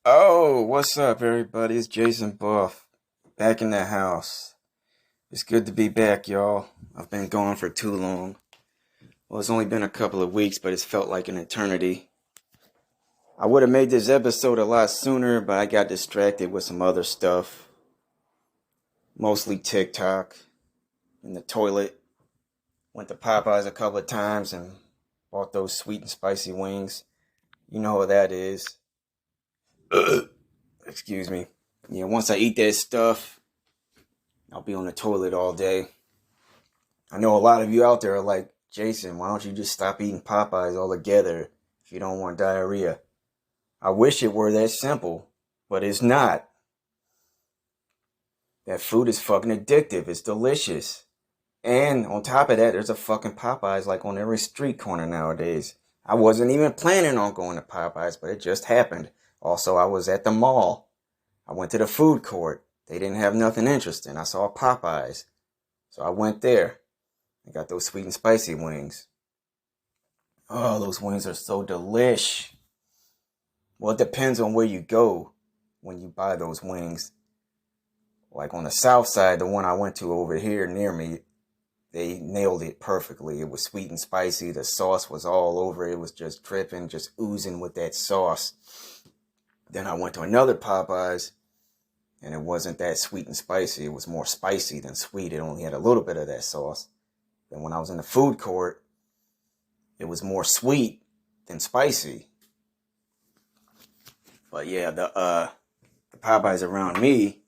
Oh, what's up, everybody? It's Jason Buff, back in the house. It's good to be back, y'all. I've been gone for too long. Well, it's only been a couple of weeks, but it's felt like an eternity. I would have made this episode a lot sooner, but I got distracted with some other stuff. Mostly TikTok, in the toilet. Went to Popeyes a couple of times and bought those sweet and spicy wings. You know what that is. Excuse me. Yeah, once I eat that stuff, I'll be on the toilet all day. I know a lot of you out there are like, Jason, why don't you just stop eating Popeyes altogether if you don't want diarrhea? I wish it were that simple, but it's not. That food is fucking addictive. It's delicious. And on top of that, there's a fucking Popeyes like on every street corner nowadays. I wasn't even planning on going to Popeyes, but it just happened. Also, I was at the mall. I went to the food court. They didn't have nothing interesting. I saw Popeyes. So I went there. I got those sweet and spicy wings. Oh, those wings are so delish. Well, it depends on where you go when you buy those wings. Like on the south side, the one I went to over here near me, they nailed it perfectly. It was sweet and spicy. The sauce was all over. It was just dripping, just oozing with that sauce. Then I went to another Popeyes, and it wasn't that sweet and spicy. It was more spicy than sweet. It only had a little bit of that sauce. Then when I was in the food court, it was more sweet than spicy. But yeah, the Popeyes around me,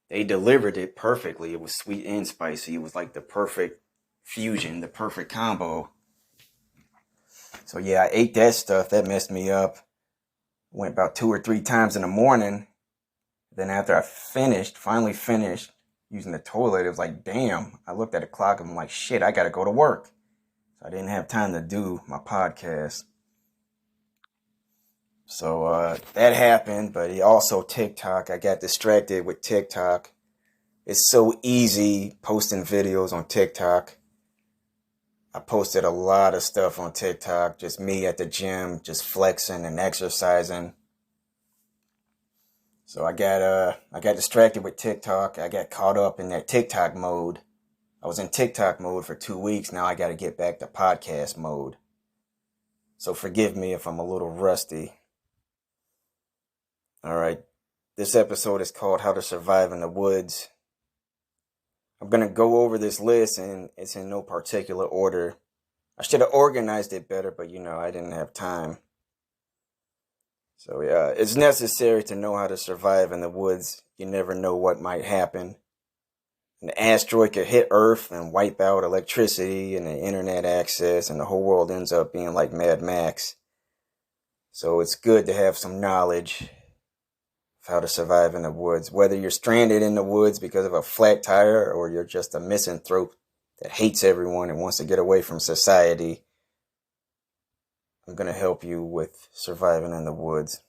they delivered it perfectly. It was sweet and spicy. It was like the perfect fusion, the perfect combo. So yeah, I ate that stuff. That messed me up. Went about 2 or 3 times in the morning. Then after I finally finished using the toilet, it was like, damn. I looked at the clock and I'm like, shit, I gotta go to work. So I didn't have time to do my podcast. So that happened, but also TikTok. I got distracted with TikTok. It's so easy posting videos on TikTok. I posted a lot of stuff on TikTok, just me at the gym, just flexing and exercising. So I got distracted with TikTok. I got caught up in that TikTok mode. I was in TikTok mode for 2 weeks. Now I got to get back to podcast mode. So forgive me if I'm a little rusty. All right. This episode is called How to Survive in the Woods. I'm going to go over this list, and it's in no particular order. I should have organized it better, but I didn't have time. So yeah, it's necessary to know how to survive in the woods. You never know what might happen. An asteroid could hit Earth and wipe out electricity and the internet access, and the whole world ends up being like Mad Max. So it's good to have some knowledge of how to survive in the woods. Whether you're stranded in the woods because of a flat tire or you're just a misanthrope that hates everyone and wants to get away from society, I'm going to help you with surviving in the woods.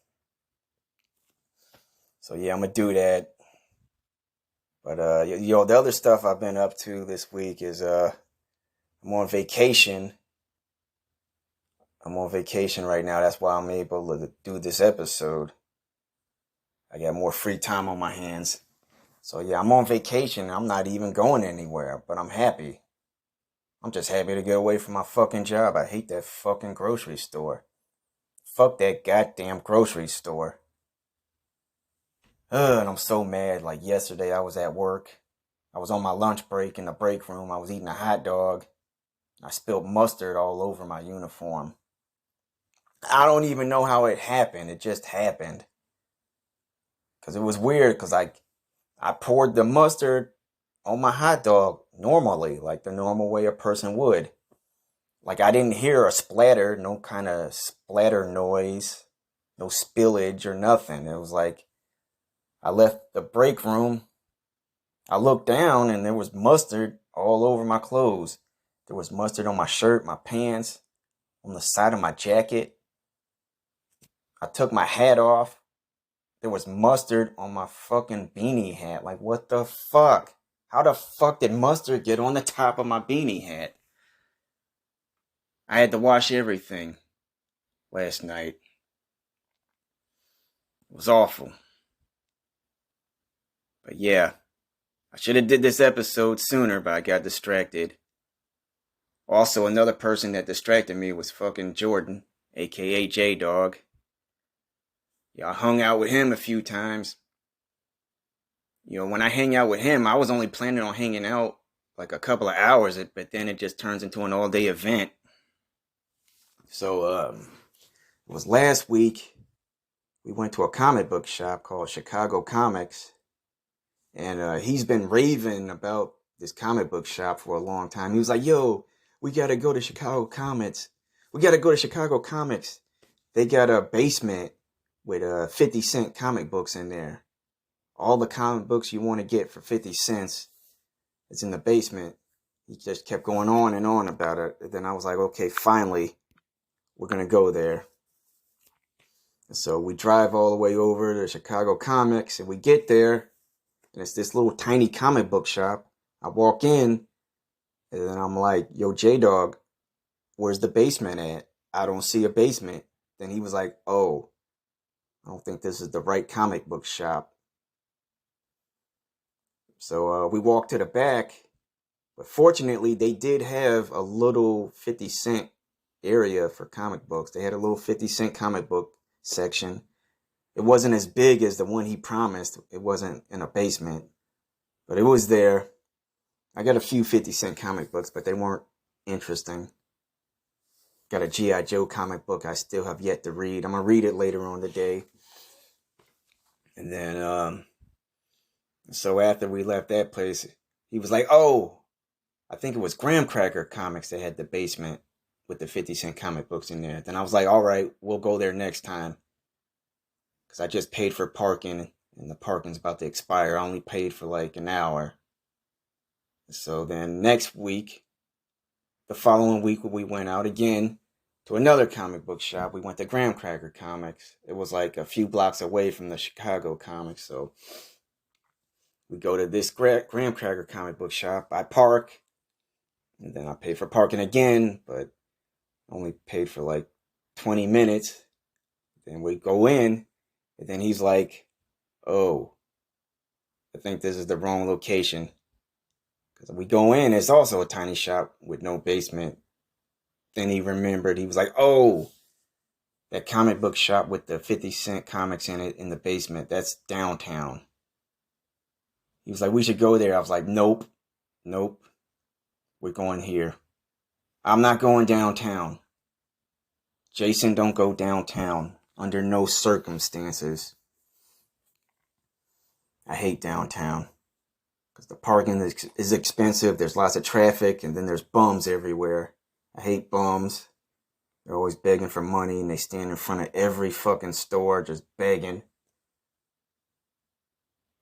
So yeah, I'm going to do that. But the other stuff I've been up to this week is I'm on vacation. I'm on vacation right now. That's why I'm able to do this episode. I got more free time on my hands. So yeah, I'm on vacation. I'm not even going anywhere, but I'm happy. I'm just happy to get away from my fucking job. I hate that fucking grocery store. Fuck that goddamn grocery store. And I'm so mad. Like yesterday I was at work. I was on my lunch break in the break room. I was eating a hot dog. I spilled mustard all over my uniform. I don't even know how it happened. It just happened. Because it was weird because I poured the mustard on my hot dog normally, like the normal way a person would. Like I didn't hear a splatter, no kind of splatter noise, no spillage or nothing. It was like I left the break room. I looked down and there was mustard all over my clothes. There was mustard on my shirt, my pants, on the side of my jacket. I took my hat off. There was mustard on my fucking beanie hat. Like, what the fuck? How the fuck did mustard get on the top of my beanie hat? I had to wash everything last night. It was awful. But yeah, I should have did this episode sooner, but I got distracted. Also, another person that distracted me was fucking Jordan, aka J-Dog. Yeah, I hung out with him a few times. When I hang out with him, I was only planning on hanging out like a couple of hours, but then it just turns into an all-day event. So, it was last week. We went to a comic book shop called Chicago Comics. And he's been raving about this comic book shop for a long time. He was like, yo, we got to go to Chicago Comics. We got to go to Chicago Comics. They got a basement with 50-cent comic books in there. All the comic books you want to get for 50 cents is in the basement. He just kept going on and on about it. And then I was like, okay, finally, we're going to go there. And so we drive all the way over to Chicago Comics, and we get there. And it's this little tiny comic book shop. I walk in, and then I'm like, yo, J-Dog, where's the basement at? I don't see a basement. Then he was like, oh, I don't think this is the right comic book shop. So we walked to the back. But fortunately, they did have a little 50-cent area for comic books. They had a little 50-cent comic book section. It wasn't as big as the one he promised. It wasn't in a basement. But it was there. I got a few 50-cent comic books, but they weren't interesting. Got a G.I. Joe comic book I still have yet to read. I'm going to read it later on today. And then, so after we left that place, he was like, oh, I think it was Graham Cracker Comics that had the basement with the 50-cent comic books in there. Then I was like, all right, we'll go there next time. Because I just paid for parking, and the parking's about to expire. I only paid for like an hour. So then next week, the following week, we went out again to another comic book shop. We went to Graham Cracker Comics. It was like a few blocks away from the Chicago Comics. So we go to this Graham Cracker comic book shop. I park, and then I pay for parking again, but only paid for like 20 minutes. Then we go in, and then he's like, oh, I think this is the wrong location. Because we go in, it's also a tiny shop with no basement. Then he remembered, he was like, oh, that comic book shop with the 50-cent comics in it in the basement, that's downtown. He was like, we should go there. I was like, nope, we're going here. I'm not going downtown. Jason, don't go downtown under no circumstances. I hate downtown because the parking is expensive. There's lots of traffic, and then there's bums everywhere. I hate bums. They're always begging for money, and they stand in front of every fucking store just begging.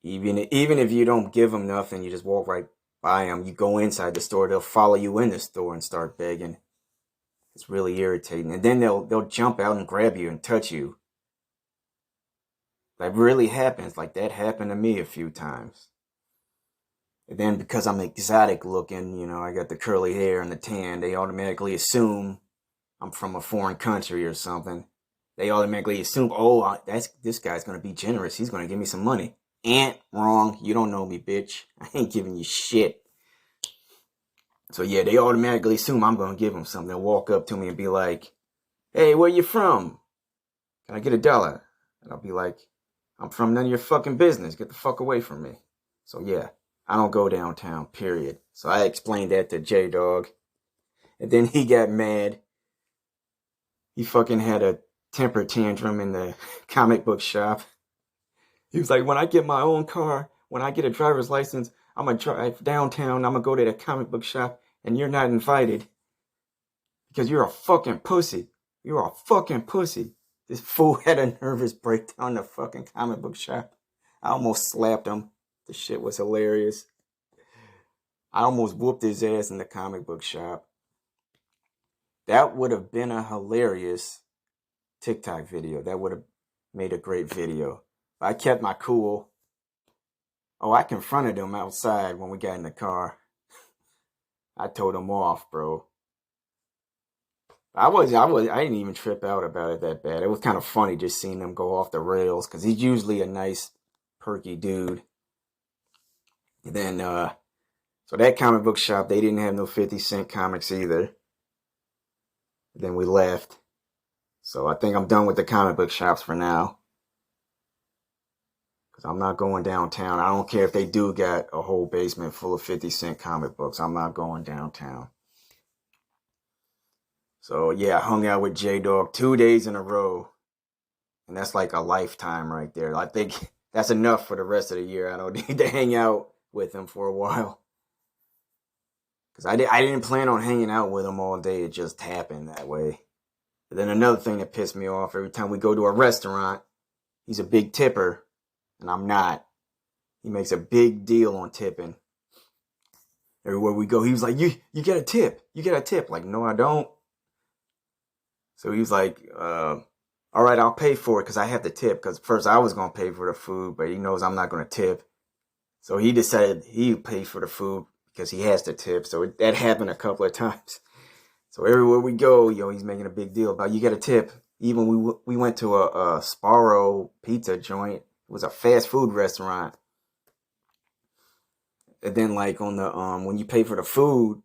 Even if you don't give them nothing, you just walk right by them. You go inside the store, they'll follow you in the store and start begging. It's really irritating. And then they'll jump out and grab you and touch you. That really happens. Like, that happened to me a few times. And then because I'm exotic looking, I got the curly hair and the tan, they automatically assume I'm from a foreign country or something. They automatically assume, oh, this guy's going to be generous. He's going to give me some money. Wrong. You don't know me, bitch. I ain't giving you shit. So yeah, they automatically assume I'm going to give them something. They'll walk up to me and be like, hey, where you from? Can I get $1? And I'll be like, I'm from none of your fucking business. Get the fuck away from me. So yeah, I don't go downtown, period. So I explained that to J-Dog. And then he got mad. He fucking had a temper tantrum in the comic book shop. He was like, when I get my own car, when I get a driver's license, I'm going to drive downtown. I'm going to go to the comic book shop, and you're not invited. Because you're a fucking pussy. You're a fucking pussy. This fool had a nervous breakdown in the fucking comic book shop. I almost slapped him. The shit was hilarious. I almost whooped his ass in the comic book shop. That would have been a hilarious TikTok video. That would have made a great video. I kept my cool. Oh, I confronted him outside when we got in the car. I told him off, bro. I didn't even trip out about it that bad. It was kind of funny just seeing them go off the rails because he's usually a nice, perky dude. And then, so that comic book shop, they didn't have no 50-cent comics either. Then we left. So I think I'm done with the comic book shops for now. Because I'm not going downtown. I don't care if they do got a whole basement full of 50-cent comic books. I'm not going downtown. So yeah, I hung out with J-Dog 2 days in a row. And that's like a lifetime right there. I think that's enough for the rest of the year. I don't need to hang out with him for a while. Because I didn't plan on hanging out with him all day. It just happened that way. And then another thing that pissed me off, every time we go to a restaurant, he's a big tipper, and I'm not. He makes a big deal on tipping. Everywhere we go, he was like, you get a tip. You get a tip. Like, no, I don't. So he was like, all right, I'll pay for it because I have to tip. Because first I was going to pay for the food, but he knows I'm not going to tip. So he decided he would pay for the food because he has to tip. So that happened a couple of times. So everywhere we go, he's making a big deal about you get a tip. Even we went to a Sparrow pizza joint. It was a fast food restaurant. And then like on the when you pay for the food,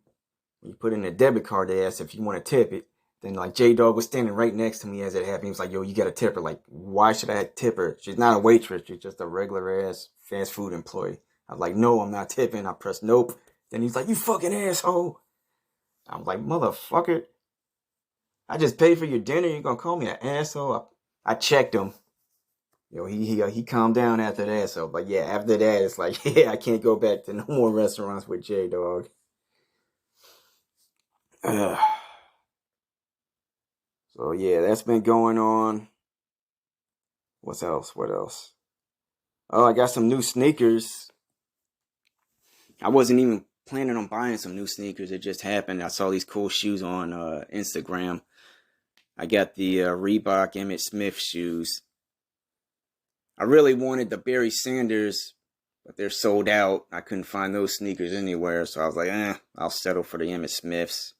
when you put in a debit card, they ask if you want to tip it. Then like J-Dog was standing right next to me as it happened. He was like, yo, you got to tip her. Like, why should I tip her? She's not a waitress. She's just a regular ass fast food employee. I was like, no, I'm not tipping. I pressed nope. Then he's like, you fucking asshole. I'm like, motherfucker. I just paid for your dinner. You're going to call me an asshole? I checked him. He calmed down after that. So, but yeah, after that, it's like, yeah, I can't go back to no more restaurants with J-Dog. So yeah, that's been going on. What else? Oh, I got some new sneakers. I wasn't even planning on buying some new sneakers. It just happened. I saw these cool shoes on Instagram. I got the Reebok Emmett Smith shoes. I really wanted the Barry Sanders, but they're sold out. I couldn't find those sneakers anywhere, so I was like, I'll settle for the Emmett Smiths.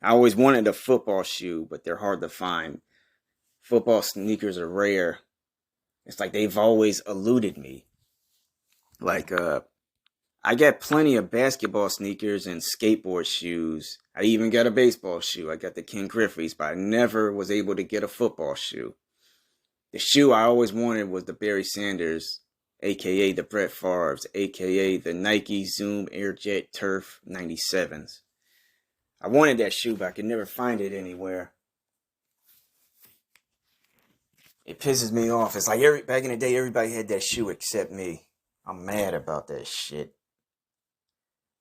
I always wanted a football shoe, but they're hard to find. Football sneakers are rare. It's like they've always eluded me. Like, I got plenty of basketball sneakers and skateboard shoes. I even got a baseball shoe. I got the Ken Griffey's, but I never was able to get a football shoe. The shoe I always wanted was the Barry Sanders, a.k.a. the Brett Favre's, a.k.a. the Nike Zoom Airjet Turf 97s. I wanted that shoe, but I could never find it anywhere. It pisses me off. It's like back in the day, everybody had that shoe except me. I'm mad about that shit.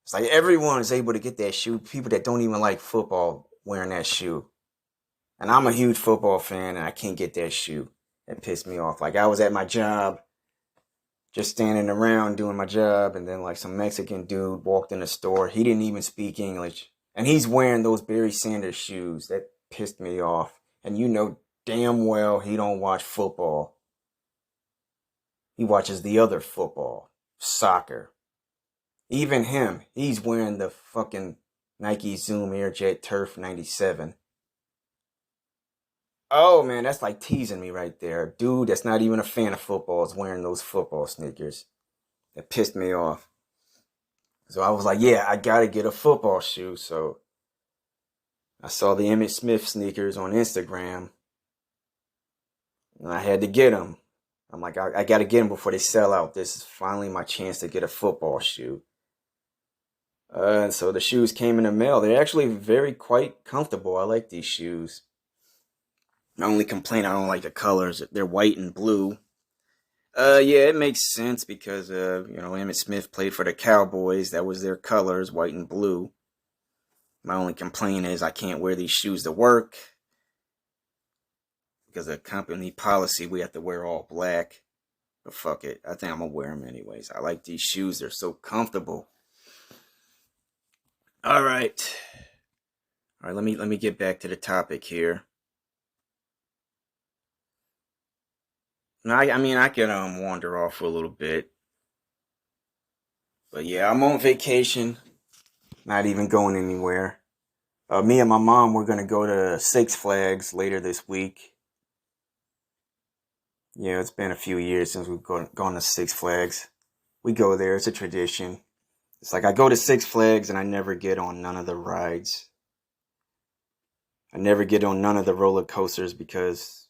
It's like everyone is able to get that shoe. People that don't even like football wearing that shoe. And I'm a huge football fan and I can't get that shoe. That pissed me off. Like I was at my job, just standing around doing my job, and then like some Mexican dude walked in the store. He didn't even speak English. And he's wearing those Barry Sanders shoes. That pissed me off. And you know damn well he don't watch football. He watches the other football. Soccer. Even him, he's wearing the fucking Nike Zoom Airjet Turf 97. Oh man, that's like teasing me right there. Dude that's not even a fan of football is wearing those football sneakers. That pissed me off. So I was like, yeah, I gotta get a football shoe. So I saw the Emmitt Smith sneakers on Instagram. And I had to get them. I'm like, I gotta get them before they sell out. This is finally my chance to get a football shoe. And so the shoes came in the mail. They're actually quite comfortable. I like these shoes. My only complaint, I don't like the colors. They're white and blue. Yeah, it makes sense because, Emmitt Smith played for the Cowboys. That was their colors, white and blue. My only complaint is I can't wear these shoes to work. Because of company policy, we have to wear all black. But fuck it. I think I'm going to wear them anyways. I like these shoes. They're so comfortable. All right. Let me get back to the topic here. Now, I can wander off for a little bit. But yeah, I'm on vacation. Not even going anywhere. Me and my mom, we're gonna go to Six Flags later this week. Yeah, it's been a few years since we've gone to Six Flags. We go there, it's a tradition. It's like I go to Six Flags and I never get on none of the rides. I never get on none of the roller coasters because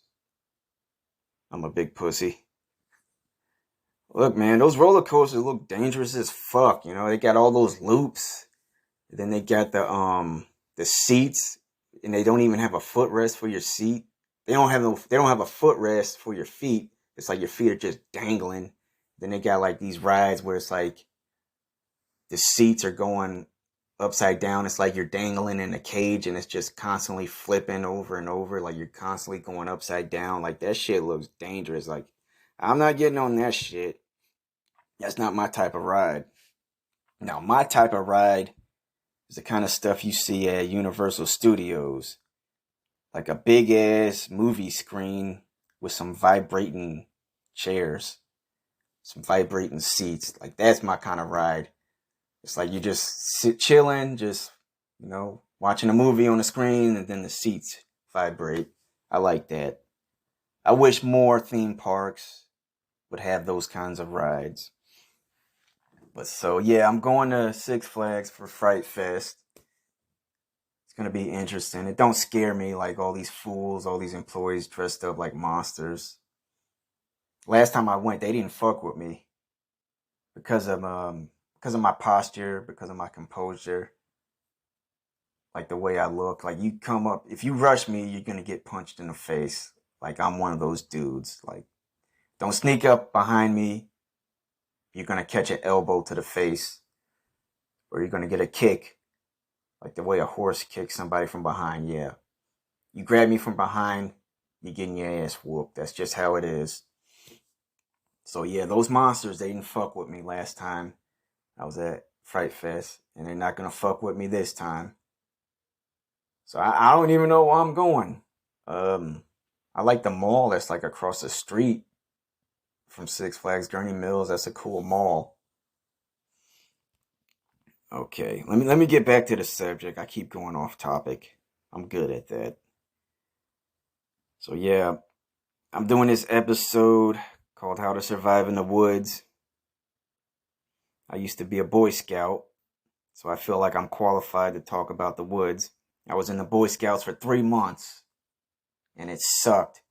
I'm a big pussy. Look, man, those roller coasters look dangerous as fuck. You know, they got all those loops. And then they got the seats, and they don't even have a footrest for your seat. They don't have a footrest for your feet. It's like your feet are just dangling. Then they got like these rides where it's like the seats are going upside down. It's like you're dangling in a cage and it's just constantly flipping over and over. Like you're constantly going upside down. Like that shit looks dangerous. Like I'm not getting on that shit. That's not my type of ride. Now, my type of ride is the kind of stuff you see at Universal Studios. Like a big ass movie screen with some vibrating chairs, some vibrating seats. Like that's my kind of ride. It's like you just sit chilling, just, watching a movie on the screen and then the seats vibrate. I like that. I wish more theme parks would have those kinds of rides. But so yeah, I'm going to Six Flags for Fright Fest. It's gonna be interesting. It don't scare me like all these fools, all these employees dressed up like monsters. Last time I went, they didn't fuck with me because of my posture, because of my composure, like the way I look. Like you come up, if you rush me, you're gonna get punched in the face. Like I'm one of those dudes. Like don't sneak up behind me. You're gonna catch an elbow to the face, or you're gonna get a kick, like the way a horse kicks somebody from behind. Yeah, you grab me from behind, you're getting your ass whooped. That's just how it is. So yeah, those monsters, they didn't fuck with me last time I was at Fright Fest, and they're not gonna fuck with me this time. So I don't even know where I'm going. Um, I like the mall that's like across the street from Six Flags, Gurney Mills. That's a cool mall. Okay, let me get back to the subject. I keep going off topic. I'm good at that. So yeah, I'm doing this episode called How to Survive in the Woods. I used to be a Boy Scout, so I feel like I'm qualified to talk about the woods. I was in the Boy Scouts for 3 months, and it sucked.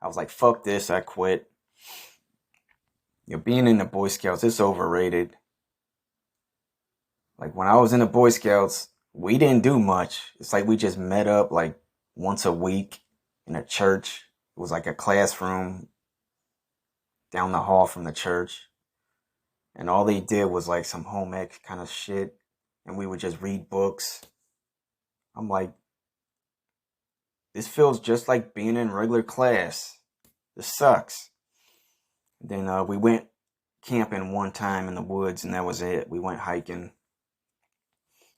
I was like, fuck this, I quit. Being in the Boy Scouts, it's overrated. Like when I was in the Boy Scouts, we didn't do much. It's like we just met up like once a week in a church. It was like a classroom down the hall from the church. And all they did was like some home ec kind of shit. And we would just read books. I'm like, this feels just like being in regular class. This sucks. Then we went camping one time in the woods, and that was it. We went hiking.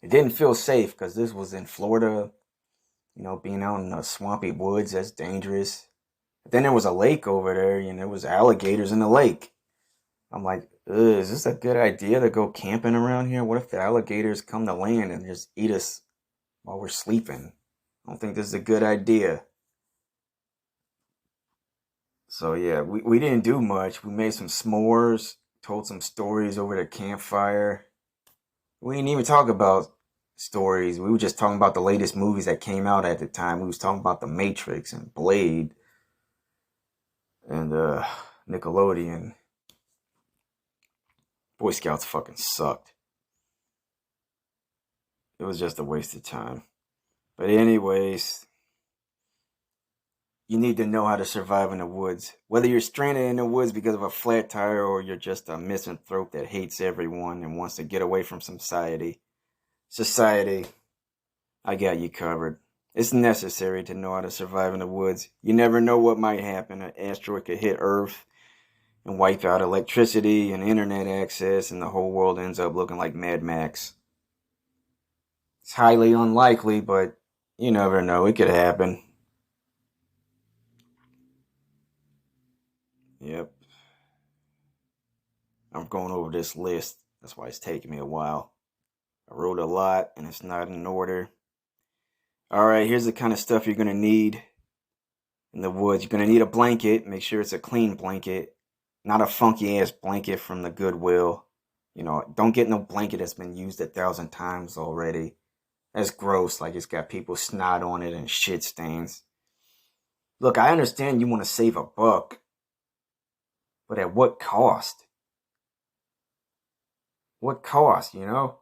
It didn't feel safe because this was in Florida. Being out in the swampy woods, that's dangerous. But then there was a lake over there, and there was alligators in the lake. I'm like, is this a good idea to go camping around here? What if the alligators come to land and just eat us while we're sleeping? I don't think this is a good idea. So yeah, we didn't do much. We made some s'mores, told some stories over the campfire. We didn't even talk about stories. We were just talking about the latest movies that came out at the time. We was talking about The Matrix and Blade and Nickelodeon. Boy Scouts fucking sucked. It was just a waste of time. But anyways, you need to know how to survive in the woods. Whether you're stranded in the woods because of a flat tire or you're just a misanthrope that hates everyone and wants to get away from society. Society, I got you covered. It's necessary to know how to survive in the woods. You never know what might happen. An asteroid could hit Earth and wipe out electricity and internet access, and the whole world ends up looking like Mad Max. It's highly unlikely, but you never know. It could happen. Yep. I'm going over this list. That's why it's taking me a while. I wrote a lot and it's not in order. Alright, here's the kind of stuff you're going to need in the woods. You're going to need a blanket. Make sure it's a clean blanket. Not a funky ass blanket from the Goodwill. You know, don't get no blanket that's been used 1,000 times already. That's gross. Like it's got people's snot on it and shit stains. Look, I understand you want to save $1, but at what cost? What cost, you know?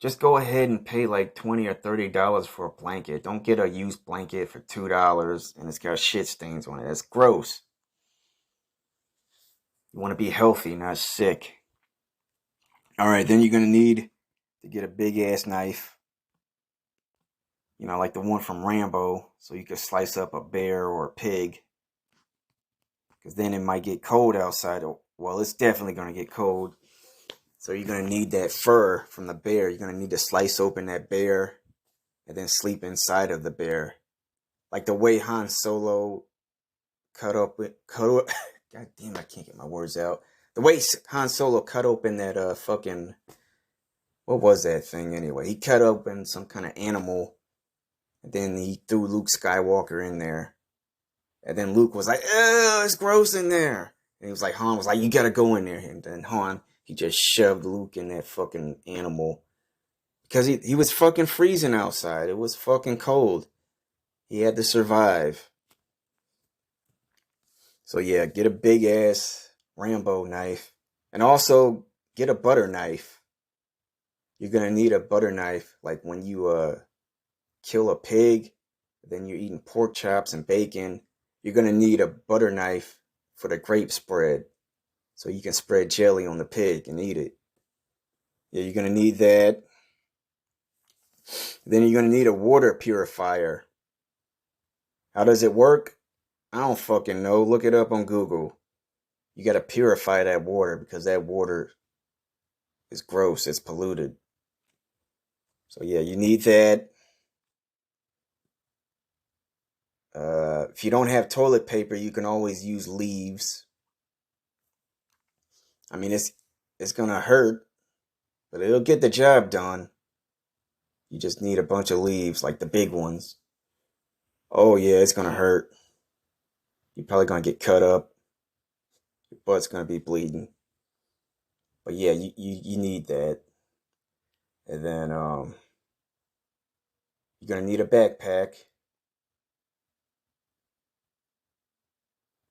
Just go ahead and pay like $20 or $30 for a blanket. Don't get a used blanket for $2 and it's got shit stains on it. That's gross. You want to be healthy, not sick. Alright, then you're going to need to get a big ass knife. You know, like the one from Rambo, so you can slice up a bear or a pig. Because then it might get cold outside. Well, it's definitely going to get cold. So you're going to need that fur from the bear. You're going to need to slice open that bear and then sleep inside of the bear. Like the way Han Solo cut up. God damn, I can't get my words out. The way Han Solo cut open that fucking... What was that thing anyway? He cut open some kind of animal. And then he threw Luke Skywalker in there. And then Luke was like, "Oh, it's gross in there." And he was like, Han was like, "You gotta go in there." And then Han, he just shoved Luke in that fucking animal. Because he was fucking freezing outside. It was fucking cold. He had to survive. So yeah, get a big ass Rambo knife. And also, get a butter knife. You're gonna need a butter knife. Like when you kill a pig, then you're eating pork chops and bacon. You're going to need a butter knife for the grape spread. So you can spread jelly on the pig and eat it. Yeah, you're going to need that. Then you're going to need a water purifier. How does it work? I don't fucking know. Look it up on Google. You got to purify that water because that water is gross. It's polluted. So yeah, you need that. If you don't have toilet paper, you can always use leaves. I mean, it's gonna hurt, but it'll get the job done. You just need a bunch of leaves, like the big ones. Oh yeah, it's gonna hurt. You're probably gonna get cut up. Your butt's gonna be bleeding. But yeah, you need that. And then you're gonna need a backpack.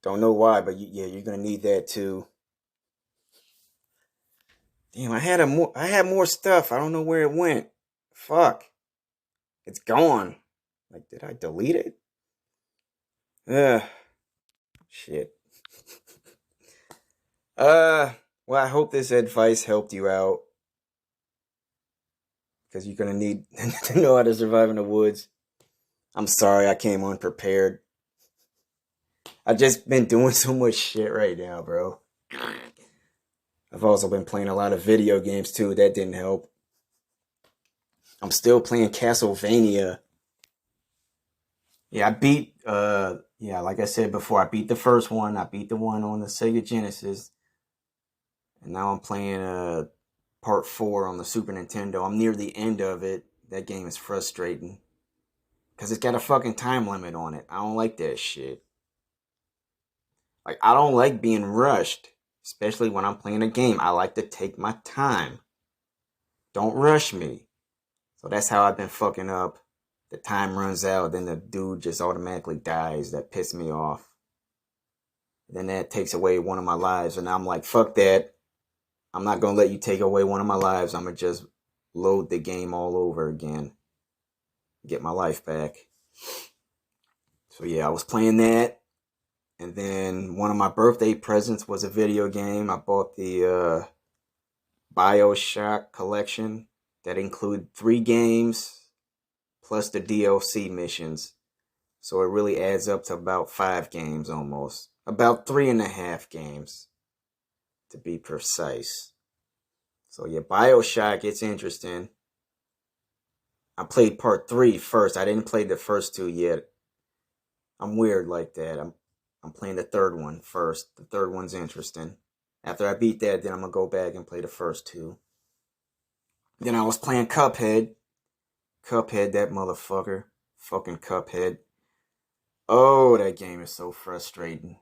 Don't know why, but you're gonna need that too. Damn, I had more stuff. I don't know where it went. Fuck. It's gone. Like, did I delete it? Ugh. Shit. Well, I hope this advice helped you out. Because you're gonna need to know how to survive in the woods. I'm sorry I came unprepared. I've just been doing so much shit right now, bro. I've also been playing a lot of video games too. That didn't help. I'm still playing Castlevania. Yeah, I beat, like I said before, I beat the first one. I beat the one on the Sega Genesis. And now I'm playing part 4 on the Super Nintendo. I'm near the end of it. That game is frustrating. Because it's got a fucking time limit on it. I don't like that shit. Like, I don't like being rushed. Especially when I'm playing a game. I like to take my time. Don't rush me. So that's how I've been fucking up. The time runs out, then the dude just automatically dies. That pissed me off. Then that takes away one of my lives. And I'm like, fuck that. I'm not going to let you take away one of my lives. I'm going to just load the game all over again. Get my life back. So yeah, I was playing that. And then one of my birthday presents was a video game. I bought the BioShock collection. That included 3 games plus the DLC missions. So it really adds up to about 5 games almost. About 3.5 games, to be precise. So yeah, BioShock, it's interesting. I played part 3 first. I didn't play the first 2 yet. I'm weird like that. I'm playing the third one first. The third one's interesting. After I beat that, then I'm going to go back and play the first 2. Then I was playing Cuphead. Cuphead, that motherfucker. Fucking Cuphead. Oh, that game is so frustrating.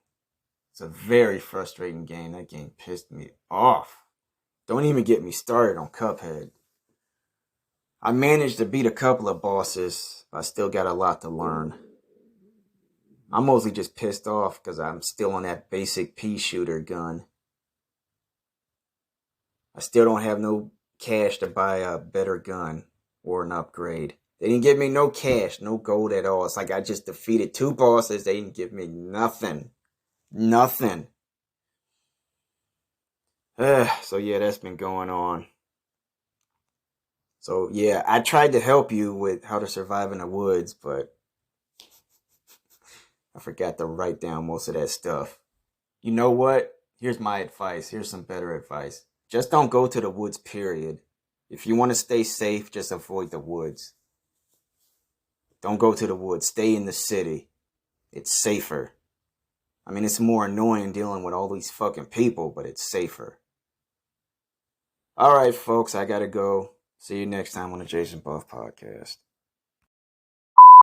It's a very frustrating game. That game pissed me off. Don't even get me started on Cuphead. I managed to beat a couple of bosses, but I still got a lot to learn. I'm mostly just pissed off because I'm still on that basic pea shooter gun. I still don't have no cash to buy a better gun or an upgrade. They didn't give me no cash, no gold at all. It's like I just defeated 2 bosses. They didn't give me nothing. Nothing. So yeah, that's been going on. So yeah, I tried to help you with how to survive in the woods, but I forgot to write down most of that stuff. You know what? Here's my advice. Here's some better advice. Just don't go to the woods, period. If you want to stay safe, just avoid the woods. Don't go to the woods. Stay in the city. It's safer. I mean, it's more annoying dealing with all these fucking people, but it's safer. All right, folks, I gotta go. See you next time on the Jason Buff Podcast.